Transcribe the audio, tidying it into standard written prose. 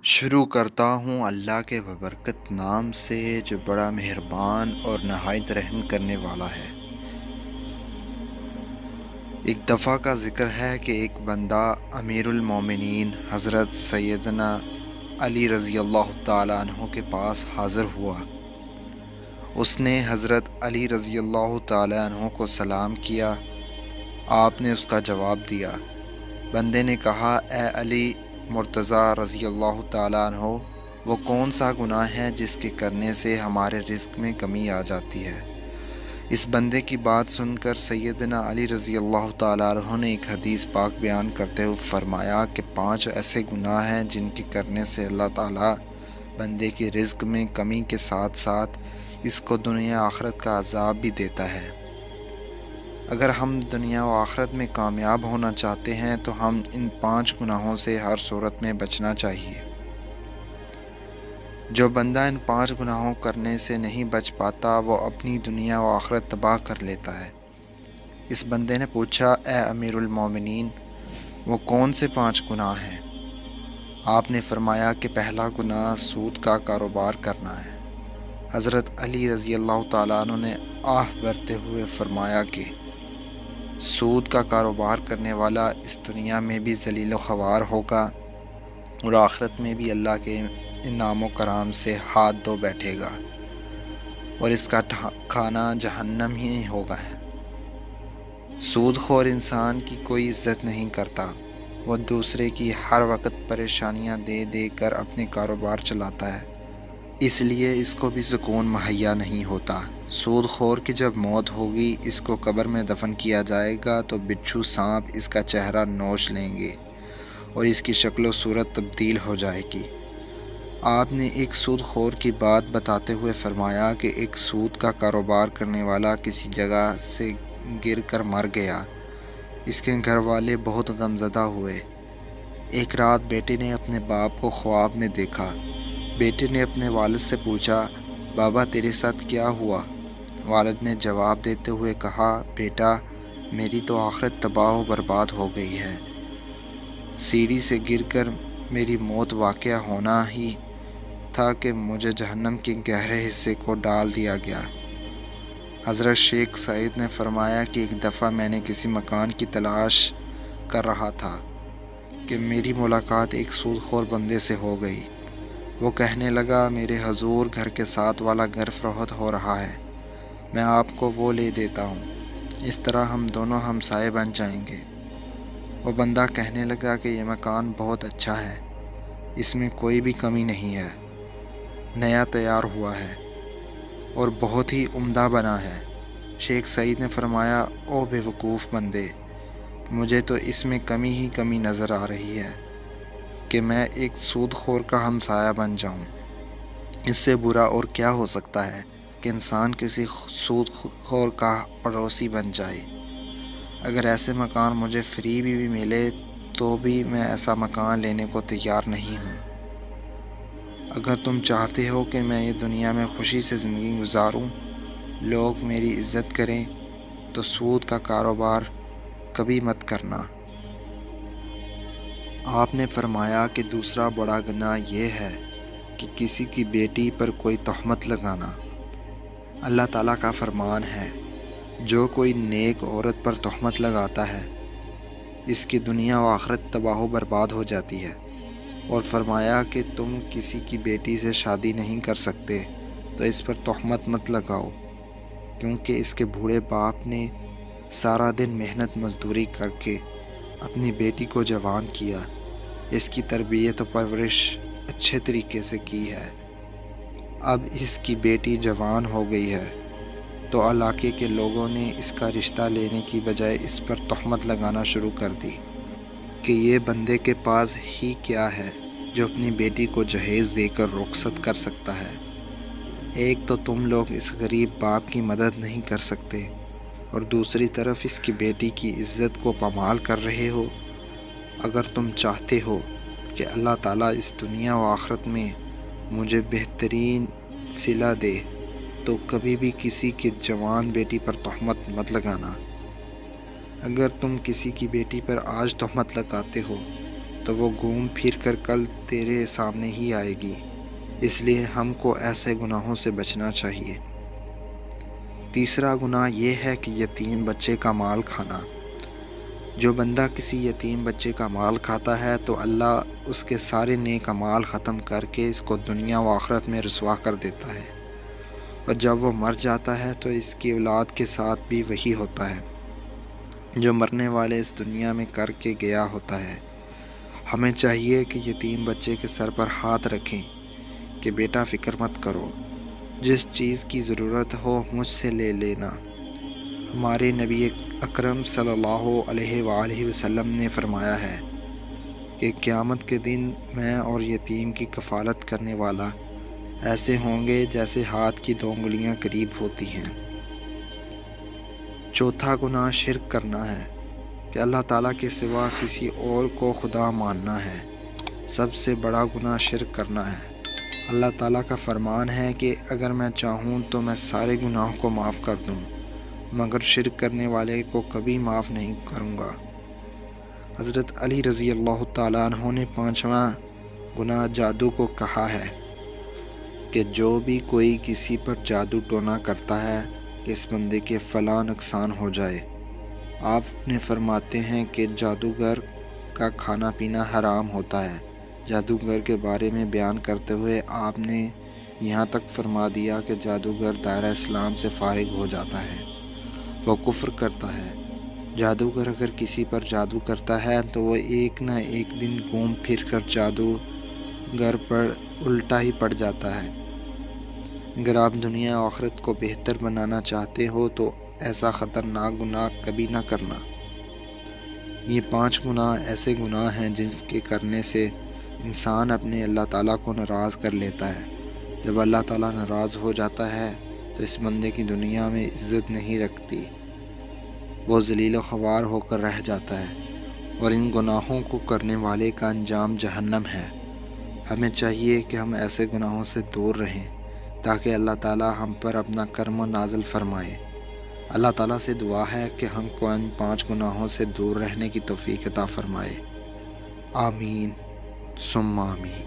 شروع کرتا ہوں اللہ کے ببرکت نام سے جو بڑا مہربان اور نہایت رحم کرنے والا ہے۔ ایک دفعہ کا ذکر ہے کہ ایک بندہ امیر المومنین حضرت سیدنا علی رضی اللہ تعالیٰ عنہ کے پاس حاضر ہوا۔ اس نے حضرت علی رضی اللہ تعالیٰ عنہ کو سلام کیا۔ آپ نے اس کا جواب دیا۔ بندے نے کہا، اے علی مرتضیٰ رضی اللہ تعالیٰ عنہ، وہ کون سا گناہ ہے جس کے کرنے سے ہمارے رزق میں کمی آ جاتی ہے؟ اس بندے کی بات سن کر سیدنا علی رضی اللہ تعالیٰ عنہ نے ایک حدیث پاک بیان کرتے ہوئے فرمایا کہ 5 ایسے گناہ ہیں جن کے کرنے سے اللہ تعالیٰ بندے کے رزق میں کمی کے ساتھ ساتھ اس کو دنیا آخرت کا عذاب بھی دیتا ہے۔ اگر ہم دنیا و آخرت میں کامیاب ہونا چاہتے ہیں تو ہم ان 5 گناہوں سے ہر صورت میں بچنا چاہیے۔ جو بندہ ان 5 گناہوں کرنے سے نہیں بچ پاتا وہ اپنی دنیا و آخرت تباہ کر لیتا ہے۔ اس بندے نے پوچھا، اے امیر المومنین، وہ کون سے 5 گناہ ہیں؟ آپ نے فرمایا کہ پہلا گناہ سود کا کاروبار کرنا ہے۔ حضرت علی رضی اللہ تعالیٰ عنہ نے آہ بھرتے ہوئے فرمایا کہ سود کا کاروبار کرنے والا اس دنیا میں بھی ذلیل و خوار ہوگا اور آخرت میں بھی اللہ کے انعام و کرام سے ہاتھ دھو بیٹھے گا اور اس کا کھانا جہنم ہی ہوگا۔ سود خور انسان کی کوئی عزت نہیں کرتا، وہ دوسرے کی ہر وقت پریشانیاں دے دے کر اپنے کاروبار چلاتا ہے، اس لیے اس کو بھی سکون مہیا نہیں ہوتا۔ سود خور کی جب موت ہوگی، اس کو قبر میں دفن کیا جائے گا تو بچھو سانپ اس کا چہرہ نوچ لیں گے اور اس کی شکل و صورت تبدیل ہو جائے گی۔ آپ نے ایک سود خور کی بات بتاتے ہوئے فرمایا کہ ایک سود کا کاروبار کرنے والا کسی جگہ سے گر کر مر گیا۔ اس کے گھر والے بہت غمزدہ ہوئے۔ ایک رات بیٹے نے اپنے باپ کو خواب میں دیکھا۔ بیٹے نے اپنے والد سے پوچھا، بابا تیرے ساتھ کیا ہوا؟ والد نے جواب دیتے ہوئے کہا، بیٹا میری تو آخرت تباہ و برباد ہو گئی ہے۔ سیڑھی سے گر کر میری موت واقع ہونا ہی تھا کہ مجھے جہنم کے گہرے حصے کو ڈال دیا گیا۔ حضرت شیخ سعید نے فرمایا کہ ایک دفعہ میں نے کسی مکان کی تلاش کر رہا تھا کہ میری ملاقات ایک سود خور بندے سے ہو گئی۔ وہ کہنے لگا، میرے حضور گھر کے ساتھ والا گھر فروخت ہو رہا ہے، میں آپ کو وہ لے دیتا ہوں، اس طرح ہم دونوں ہمسائے بن جائیں گے۔ وہ بندہ کہنے لگا کہ یہ مکان بہت اچھا ہے، اس میں کوئی بھی کمی نہیں ہے، نیا تیار ہوا ہے اور بہت ہی عمدہ بنا ہے۔ شیخ سعید نے فرمایا، او بے وقوف بندے، مجھے تو اس میں کمی ہی کمی نظر آ رہی ہے کہ میں ایک سود خور کا ہمسایہ بن جاؤں۔ اس سے برا اور کیا ہو سکتا ہے کہ انسان کسی سود خور کا پڑوسی بن جائے۔ اگر ایسے مکان مجھے فری بھی ملے تو بھی میں ایسا مکان لینے کو تیار نہیں ہوں۔ اگر تم چاہتے ہو کہ میں یہ دنیا میں خوشی سے زندگی گزاروں، لوگ میری عزت کریں، تو سود کا کاروبار کبھی مت کرنا۔ آپ نے فرمایا کہ دوسرا بڑا گناہ یہ ہے کہ کسی کی بیٹی پر کوئی تہمت لگانا۔ اللہ تعالیٰ کا فرمان ہے، جو کوئی نیک عورت پر تہمت لگاتا ہے اس کی دنیا و آخرت تباہ و برباد ہو جاتی ہے، اور فرمایا کہ تم کسی کی بیٹی سے شادی نہیں کر سکتے تو اس پر تہمت مت لگاؤ، کیونکہ اس کے بوڑھے باپ نے سارا دن محنت مزدوری کر کے اپنی بیٹی کو جوان کیا، اس کی تربیت و پرورش اچھے طریقے سے کی ہے، اب اس کی بیٹی جوان ہو گئی ہے تو علاقے کے لوگوں نے اس کا رشتہ لینے کی بجائے اس پر تہمت لگانا شروع کر دی کہ یہ بندے کے پاس ہی کیا ہے جو اپنی بیٹی کو جہیز دے کر رخصت کر سکتا ہے۔ ایک تو تم لوگ اس غریب باپ کی مدد نہیں کر سکتے اور دوسری طرف اس کی بیٹی کی عزت کو پامال کر رہے ہو۔ اگر تم چاہتے ہو کہ اللہ تعالیٰ اس دنیا و آخرت میں مجھے بہترین صلہ دے تو کبھی بھی کسی کی جوان بیٹی پر تہمت مت لگانا۔ اگر تم کسی کی بیٹی پر آج تہمت لگاتے ہو تو وہ گھوم پھر کر کل تیرے سامنے ہی آئے گی، اس لیے ہم کو ایسے گناہوں سے بچنا چاہیے۔ تیسرا گناہ یہ ہے کہ یتیم بچے کا مال کھانا۔ جو بندہ کسی یتیم بچے کا مال کھاتا ہے تو اللہ اس کے سارے نیک اعمال ختم کر کے اس کو دنیا و آخرت میں رسوا کر دیتا ہے، اور جب وہ مر جاتا ہے تو اس کی اولاد کے ساتھ بھی وہی ہوتا ہے جو مرنے والے اس دنیا میں کر کے گیا ہوتا ہے۔ ہمیں چاہیے کہ یتیم بچے کے سر پر ہاتھ رکھیں کہ بیٹا فکر مت کرو، جس چیز کی ضرورت ہو مجھ سے لے لینا۔ ہمارے نبی اکرم صلی اللہ علیہ وآلہ وسلم نے فرمایا ہے کہ قیامت کے دن میں اور یتیم کی کفالت کرنے والا ایسے ہوں گے جیسے ہاتھ کی 2 انگلیاں قریب ہوتی ہیں۔ چوتھا گناہ شرک کرنا ہے کہ اللہ تعالیٰ کے سوا کسی اور کو خدا ماننا ہے۔ سب سے بڑا گناہ شرک کرنا ہے۔ اللہ تعالیٰ کا فرمان ہے کہ اگر میں چاہوں تو میں سارے گناہوں کو معاف کر دوں، مگر شرک کرنے والے کو کبھی معاف نہیں کروں گا۔ حضرت علی رضی اللہ تعالیٰ عنہ نے 5واں گناہ جادو کو کہا ہے کہ جو بھی کوئی کسی پر جادو ٹونا کرتا ہے کہ اس بندے کے فلاں نقصان ہو جائے۔ آپ نے فرماتے ہیں کہ جادوگر کا کھانا پینا حرام ہوتا ہے۔ جادوگر کے بارے میں بیان کرتے ہوئے آپ نے یہاں تک فرما دیا کہ جادوگر دائرہ اسلام سے فارغ ہو جاتا ہے، وہ کفر کرتا ہے۔ جادوگر اگر کسی پر جادو کرتا ہے تو وہ ایک نہ ایک دن گھوم پھر کر جادوگر پر الٹا ہی پڑ جاتا ہے۔ اگر آپ دنیا و آخرت کو بہتر بنانا چاہتے ہو تو ایسا خطرناک گناہ کبھی نہ کرنا۔ یہ 5 گناہ ایسے گناہ ہیں جن کے کرنے سے انسان اپنے اللہ تعالیٰ کو ناراض کر لیتا ہے۔ جب اللہ تعالیٰ ناراض ہو جاتا ہے تو اس بندے کی دنیا میں عزت نہیں رکھتی، وہ ذلیل و خوار ہو کر رہ جاتا ہے، اور ان گناہوں کو کرنے والے کا انجام جہنم ہے۔ ہمیں چاہیے کہ ہم ایسے گناہوں سے دور رہیں تاکہ اللہ تعالیٰ ہم پر اپنا کرم و نازل فرمائے۔ اللہ تعالیٰ سے دعا ہے کہ ہم کو ان 5 گناہوں سے دور رہنے کی توفیق عطا فرمائے۔ آمین ثم آمین۔